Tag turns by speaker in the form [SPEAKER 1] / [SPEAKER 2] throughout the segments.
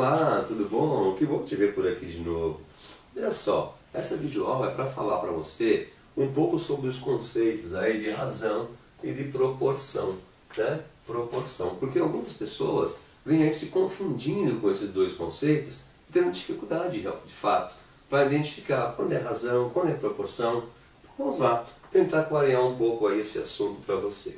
[SPEAKER 1] Olá, tudo bom? Que bom te ver por aqui de novo. Olha só, essa videoaula é para falar para você um pouco sobre os conceitos aí de razão e de proporção, né? Proporção, porque algumas pessoas vêm aí se confundindo com esses dois conceitos e tendo dificuldade, de fato, para identificar quando é razão, quando é proporção. Então, vamos lá, tentar clarear um pouco aí esse assunto para você.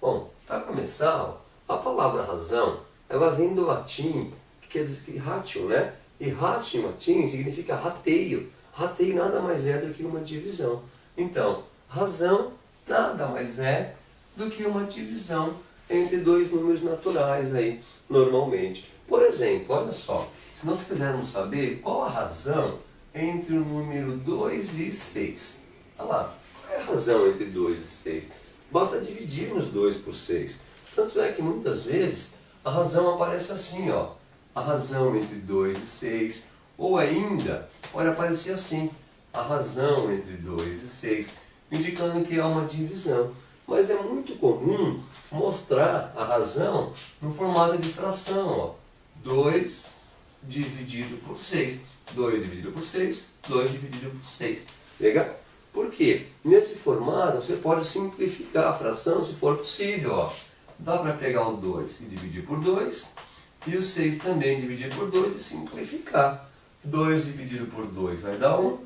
[SPEAKER 1] Bom, para começar, a palavra razão, ela vem do latim, que quer dizer ratio, né? E ratio em latim significa rateio. Rateio nada mais é do que uma divisão. Então, razão nada mais é do que uma divisão entre dois números naturais aí, normalmente. Por exemplo, olha só, se nós quisermos saber qual a razão entre o número 2 e 6. Olha lá, qual é a razão entre 2 e 6? Basta dividirmos 2 por 6. Tanto é que muitas vezes a razão aparece assim, ó. A razão entre 2 e 6. Ou ainda, pode aparecer assim. A razão entre 2 e 6. Indicando que é uma divisão. Mas é muito comum mostrar a razão no formato de fração, ó. 2 dividido por 6. 2 dividido por 6. 2 dividido por 6. Legal? Por quê? Nesse formato você pode simplificar a fração se for possível, ó. Dá para pegar o 2 e dividir por 2, e o 6 também dividir por 2 e simplificar. 2 dividido por 2 vai dar 1,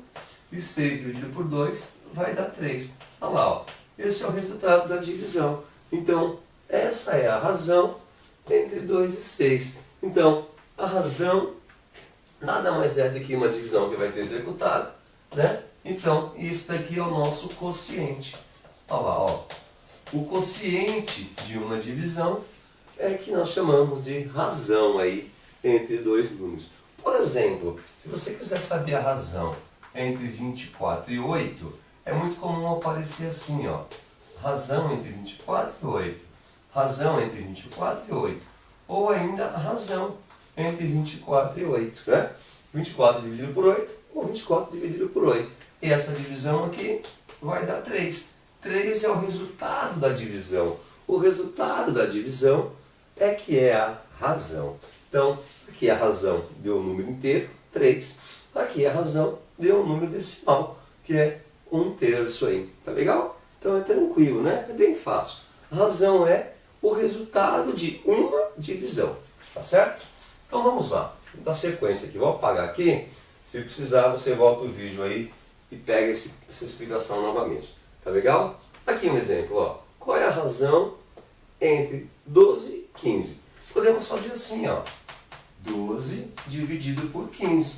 [SPEAKER 1] e 6 dividido por 2 vai dar 3. Olha lá, ó. Esse é o resultado da divisão. Então, essa é a razão entre 2 e 6. Então, a razão nada mais é do que uma divisão que vai ser executada, né? Então, isso daqui é o nosso quociente. Olha lá, ó. O quociente de uma divisão é que nós chamamos de razão aí entre dois números. Por exemplo, se você quiser saber a razão entre 24 e 8, é muito comum aparecer assim, ó. Razão entre 24 e 8. Razão entre 24 e 8. Ou ainda a razão entre 24 e 8, né? 24 dividido por 8 ou 24 dividido por 8. E essa divisão aqui vai dar 3. 3 é o resultado da divisão. O resultado da divisão é que é a razão. Então, aqui a razão deu um número inteiro, 3. Aqui a razão deu um número decimal, que é 1/3 aí. Tá legal? Então é tranquilo, né? É bem fácil. A razão é o resultado de uma divisão. Tá certo? Então vamos lá. Vou dar sequência aqui. Vou apagar aqui. Se precisar, você volta o vídeo aí e pega essa explicação novamente. Tá legal? Aqui um exemplo, ó. Qual é a razão entre 12 e 15? Podemos fazer assim, ó. 12 dividido por 15.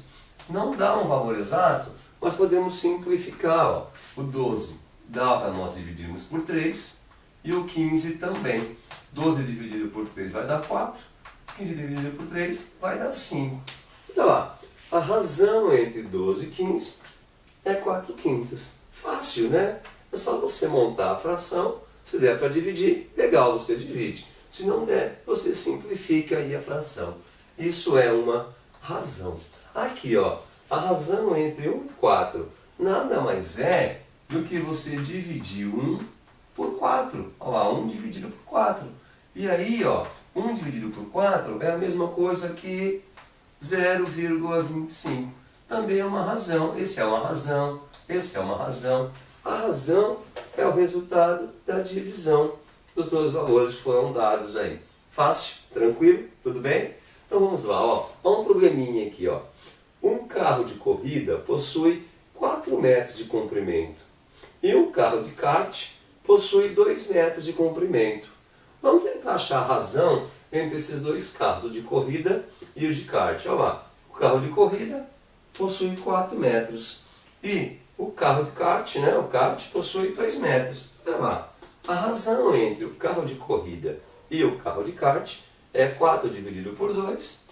[SPEAKER 1] Não dá um valor exato, mas podemos simplificar, ó. O 12 dá para nós dividirmos por 3 e o 15 também. 12 dividido por 3 vai dar 4. 15 dividido por 3 vai dar 5. Olha lá. A razão entre 12 e 15 é 4/5. Fácil, né? É só você montar a fração. Se der para dividir, legal, você divide. Se não der, você simplifica aí a fração. Isso é uma razão. Aqui, ó, a razão entre 1 e 4 nada mais é do que você dividir 1 por 4. Olha lá, 1 dividido por 4. E aí, ó, 1 dividido por 4 é a mesma coisa que 0,25. Também é uma razão. Esse é uma razão. Esse é uma razão. A razão é o resultado da divisão dos dois valores que foram dados aí. Fácil? Tranquilo? Tudo bem? Então vamos lá, ó. Olha um probleminha aqui, ó. Um carro de corrida possui 4 metros de comprimento e um carro de kart possui 2 metros de comprimento. Vamos tentar achar a razão entre esses dois carros, o de corrida e o de kart. Olha lá, o carro de corrida possui 4 metros e o carro de kart, né, o kart, possui 2 metros. Olha lá, a razão entre o carro de corrida e o carro de kart é 4 dividido por 2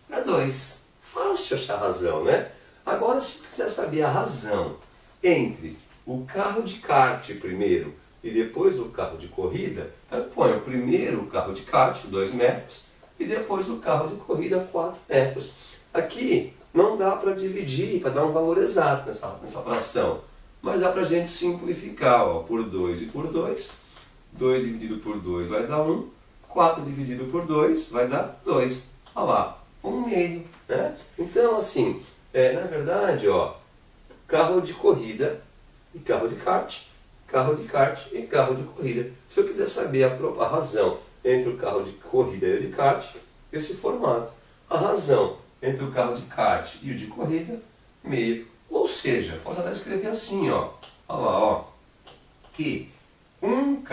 [SPEAKER 1] é 2. Fácil achar a razão, né? Agora, se quiser saber a razão entre o carro de kart primeiro e depois o carro de corrida, então põe primeiro o carro de kart, 2 metros, e depois o carro de corrida, 4 metros. Aqui não dá para dividir, para dar um valor exato nessa fração, mas dá para a gente simplificar, ó, por 2 e por 2. 2 dividido por 2 vai dar 1, 4 dividido por 2 vai dar 2. Olha lá, 1 meio, né? Então, assim, na verdade, ó, carro de corrida e carro de kart e carro de corrida. Se eu quiser saber a razão entre o carro de corrida e o de kart, esse formato. A razão entre o carro de kart e o de corrida, meio. Ou seja, pode até escrever assim, ó. Olha lá, ó. Que 1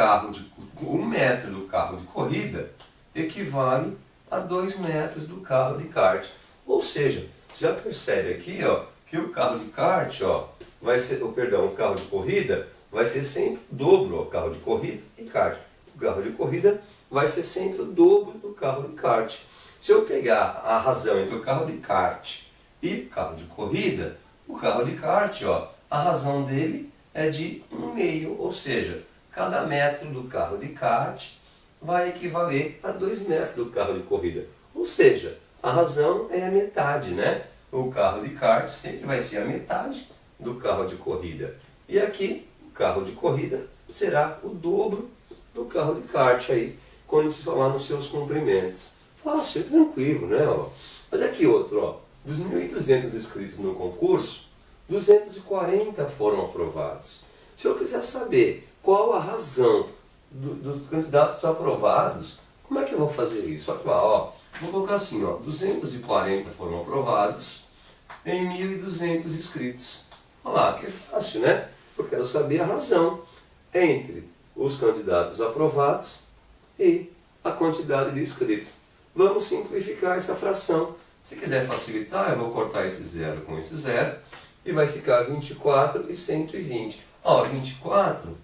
[SPEAKER 1] metro do carro de corrida equivale a 2 metros do carro de kart. Ou seja, você já percebe aqui, ó, que o carro de kart, ó, vai ser, o carro de corrida vai ser sempre o dobro ao carro de corrida e kart. O carro de corrida vai ser sempre o dobro do carro de kart. Se eu pegar a razão entre o carro de kart e o carro de corrida, o carro de kart, ó, a razão dele é de 1 meio, ou seja, cada metro do carro de kart vai equivaler a 2 metros do carro de corrida. Ou seja, a razão é a metade, né? O carro de kart sempre vai ser a metade do carro de corrida. E aqui, o carro de corrida será o dobro do carro de kart aí, quando se falar nos seus comprimentos. Fácil, tranquilo, né? Ó. Olha aqui outro, ó. Dos 1.200 inscritos no concurso, 240 foram aprovados. Se eu quiser saber qual a razão dos candidatos aprovados, como é que eu vou fazer isso? Olha lá, ó. Vou colocar assim, ó. 240 foram aprovados em 1.200 inscritos. Olha lá, que fácil, né? Eu quero saber a razão entre os candidatos aprovados e a quantidade de inscritos. Vamos simplificar essa fração. Se quiser facilitar, eu vou cortar esse zero com esse zero e vai ficar 24 e 120. Ó, 24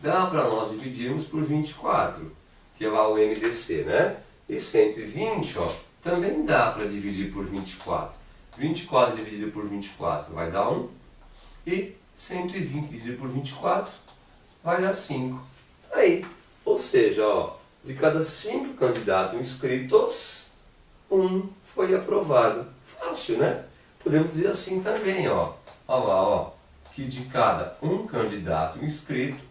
[SPEAKER 1] dá para nós dividirmos por 24, que é lá o MDC, né? E 120, ó, também dá para dividir por 24. 24 dividido por 24 vai dar 1. E 120 dividido por 24 vai dar 5. Aí, ou seja, ó, de cada 5 candidatos inscritos, 1 foi aprovado. Fácil, né? Podemos dizer assim também, ó. Olha lá, ó, que de cada 1 candidato inscrito,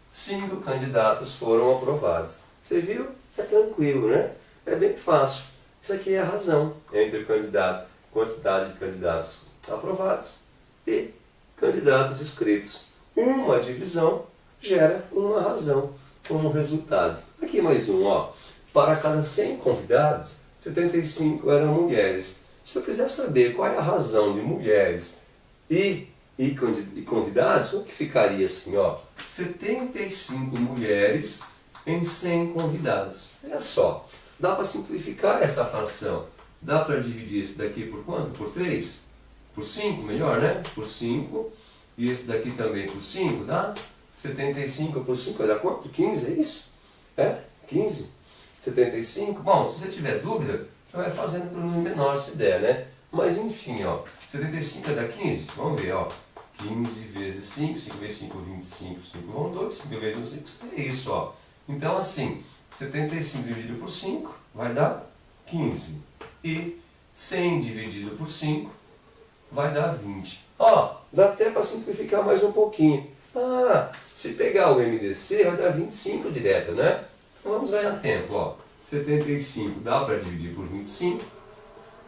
[SPEAKER 1] 5 candidatos foram aprovados. Você viu? É tranquilo, né? É bem fácil. Isso aqui é a razão entre o candidato, quantidade de candidatos aprovados e candidatos inscritos. Uma divisão gera uma razão como resultado. Aqui mais um, ó. Para cada 100 convidados, 75 eram mulheres. Se eu quiser saber qual é a razão de mulheres e convidados, o que ficaria assim, ó? 75 mulheres em 100 convidados. Olha só, dá para simplificar essa fração. Dá para dividir esse daqui por quanto? Por 3? Por 5, melhor, né? Por 5. E esse daqui também por 5, dá? 75 por 5 vai dar quanto? 15, é isso? É? 15? 75? Bom, se você tiver dúvida, você vai fazendo por um menor se der, né? Mas enfim, ó. 75 vai dar 15? Vamos ver, ó. 15 vezes 5, 5 vezes 5, 25, 5 vão 2, 5 vezes 1, 5, é isso, ó. Então, assim, 75 dividido por 5 vai dar 15. E 100 dividido por 5 vai dar 20. Ó, dá até para simplificar mais um pouquinho. Ah, se pegar o MDC vai dar 25 direto, né? Então vamos ganhar tempo, ó. 75 dá para dividir por 25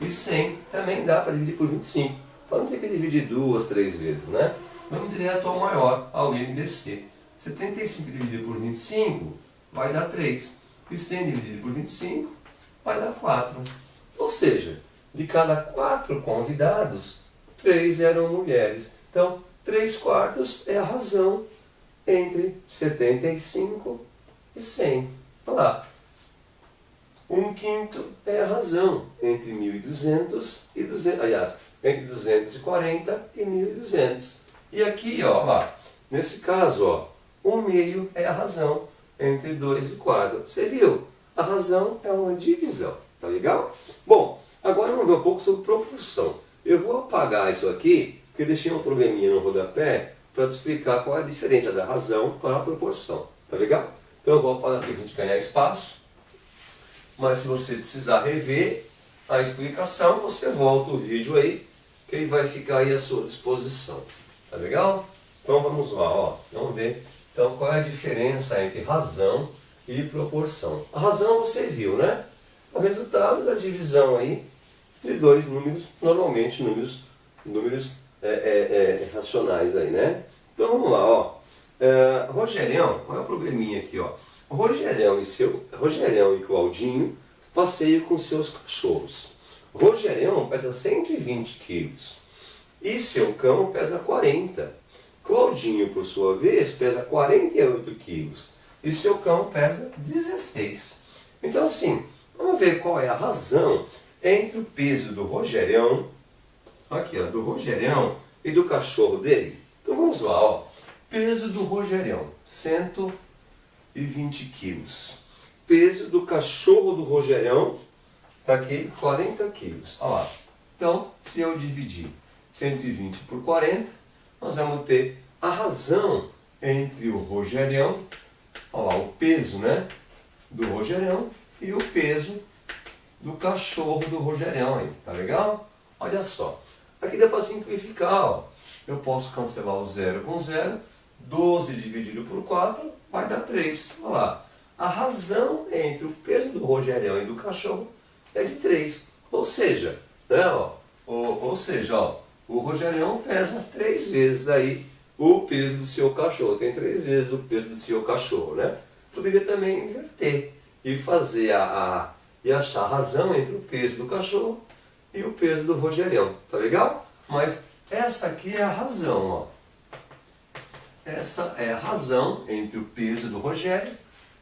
[SPEAKER 1] e 100 também dá para dividir por 25. Para não ter que dividir 2, 3 vezes, né? Vamos direto ao maior, ao MDC. 75 dividido por 25 vai dar 3. E 100 dividido por 25 vai dar 4. Ou seja, de cada 4 convidados, 3 eram mulheres. Então, 3/4 é a razão entre 75 e 100. Olha lá. 1/5 é a razão entre 1.200 e 200. Aliás, entre 240 e 1.200. E aqui, ó, lá, nesse caso, ó, 1/2 é a razão entre 2 e 4. Você viu? A razão é uma divisão. Tá legal? Bom, agora vamos ver um pouco sobre proporção. Eu vou apagar isso aqui, porque eu deixei um probleminha no rodapé para te explicar qual é a diferença da razão para a proporção. Tá legal? Então eu vou apagar aqui para a gente ganhar espaço. Mas se você precisar rever a explicação, você volta o vídeo aí, que ele vai ficar aí à sua disposição. Tá legal? Então vamos lá, ó. Vamos ver então qual é a diferença entre razão e proporção. A razão você viu, né? O resultado da divisão aí de dois números, normalmente números racionais aí, né? Então vamos lá, ó. Rogerião, olha o probleminha aqui, ó. Rogerião e Claudinho passeiam com seus cachorros. Rogerião pesa 120 quilos e seu cão pesa 40. Claudinho, por sua vez, pesa 48 quilos e seu cão pesa 16. Então assim, vamos ver qual é a razão entre o peso do Rogerião, aqui ó, do Rogerião e do cachorro dele. Então vamos lá, ó. Peso do Rogerião, 120 quilos. Peso do cachorro do Rogerião, está aqui, 40 quilos. Olha lá. Então, se eu dividir 120 por 40, nós vamos ter a razão entre o Rogerião, olha lá, o peso, né, do Rogerião e o peso do cachorro do Rogerião. Aí. Tá legal? Olha só. Aqui dá para simplificar, ó. Eu posso cancelar o 0 com 0. 12 dividido por 4 vai dar 3. Olha lá. A razão entre o peso do Rogerião e do cachorro é de 3. Ou seja, né, ó, o Rogerião pesa 3 vezes aí o peso do seu cachorro. Tem 3 vezes o peso do seu cachorro, né? Poderia também inverter e fazer e achar a razão entre o peso do cachorro e o peso do Rogerião. Tá legal? Mas essa aqui é a razão, ó. Essa é a razão entre o peso do Rogério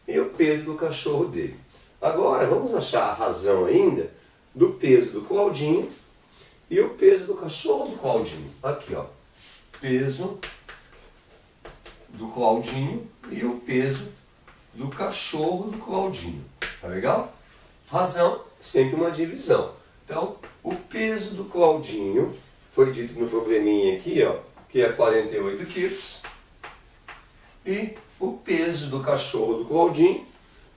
[SPEAKER 1] e o peso do cachorro dele. Agora, vamos achar a razão ainda do peso do Claudinho e o peso do cachorro do Claudinho. Aqui, ó. Peso do Claudinho e o peso do cachorro do Claudinho. Tá legal? Razão, sempre uma divisão. Então, o peso do Claudinho, foi dito no probleminha aqui, ó, que é 48 quilos. E o peso do cachorro do Claudinho,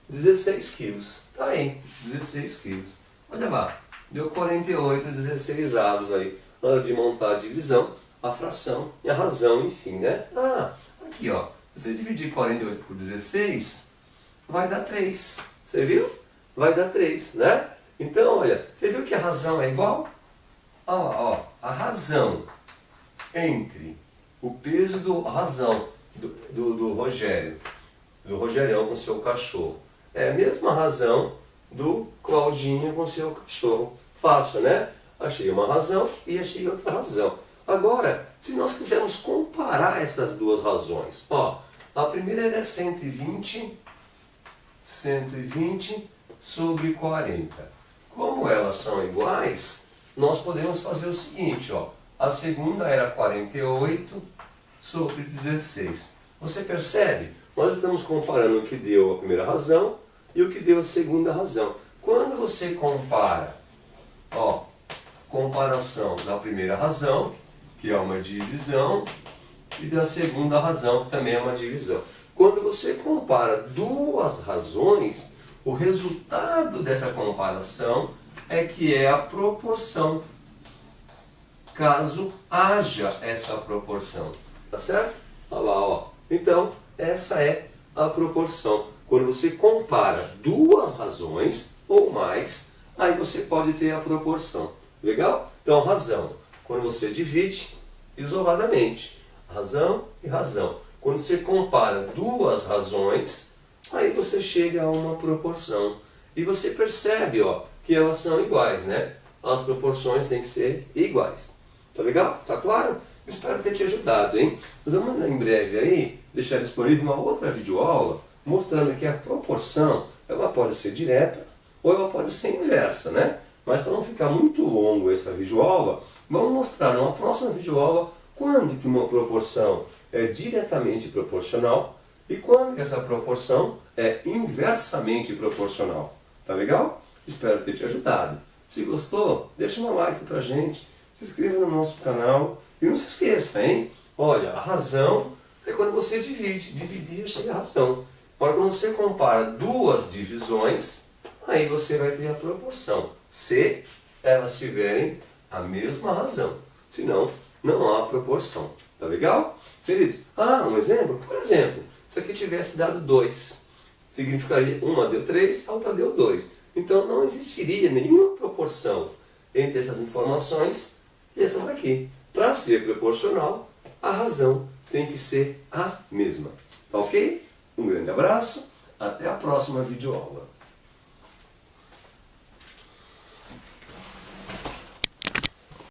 [SPEAKER 1] 16 quilos. Tá aí, 16 quilos. Olha lá, deu 48, 16 avos aí. Na hora de montar a divisão, a fração e a razão, enfim, né? Aqui ó, se você dividir 48 por 16, vai dar 3. Você viu? Vai dar 3, né? Então, olha, você viu que a razão é igual? Ó, a razão entre o peso do do Rogerião com seu cachorro é a mesma razão do Claudinho com seu cachorro. Fácil, né? Achei uma razão e achei outra razão. Agora, se nós quisermos comparar essas duas razões, ó, a primeira era 120 sobre 40. Como elas são iguais, nós podemos fazer o seguinte, ó. A segunda era 48 sobre 16. Você percebe? Nós estamos comparando o que deu a primeira razão e o que deu a segunda razão. Quando você compara, ó, comparação da primeira razão, que é uma divisão, e da segunda razão, que também é uma divisão. Quando você compara duas razões, o resultado dessa comparação é que é a proporção, caso haja essa proporção. Tá certo? Olha lá, ó. Então, essa é a proporção. Quando você compara duas razões ou mais, aí você pode ter a proporção. Legal? Então, razão. Quando você divide isoladamente, razão e razão. Quando você compara duas razões, aí você chega a uma proporção. E você percebe, ó, que elas são iguais, né? As proporções têm que ser iguais. Tá legal? Tá claro? Espero ter te ajudado, hein? Nós vamos em breve aí deixar disponível uma outra videoaula mostrando que a proporção, ela pode ser direta ou ela pode ser inversa, né? Mas para não ficar muito longo essa videoaula, vamos mostrar numa próxima videoaula quando que uma proporção é diretamente proporcional e quando que essa proporção é inversamente proporcional. Tá legal? Espero ter te ajudado. Se gostou, deixa um like pra gente, se inscreva no nosso canal e não se esqueça, hein? Olha, a razão é quando você divide. Dividir chega a razão. Agora, quando você compara duas divisões, aí você vai ter a proporção. Se elas tiverem a mesma razão. Senão, não há proporção. Tá legal? Queridos, um exemplo? Por exemplo, se aqui tivesse dado 2, significaria uma deu 3, a outra deu 2. Então, não existiria nenhuma proporção entre essas informações e essas daqui. Para ser proporcional, a razão tem que ser a mesma. Tá ok? Um grande abraço, até a próxima videoaula.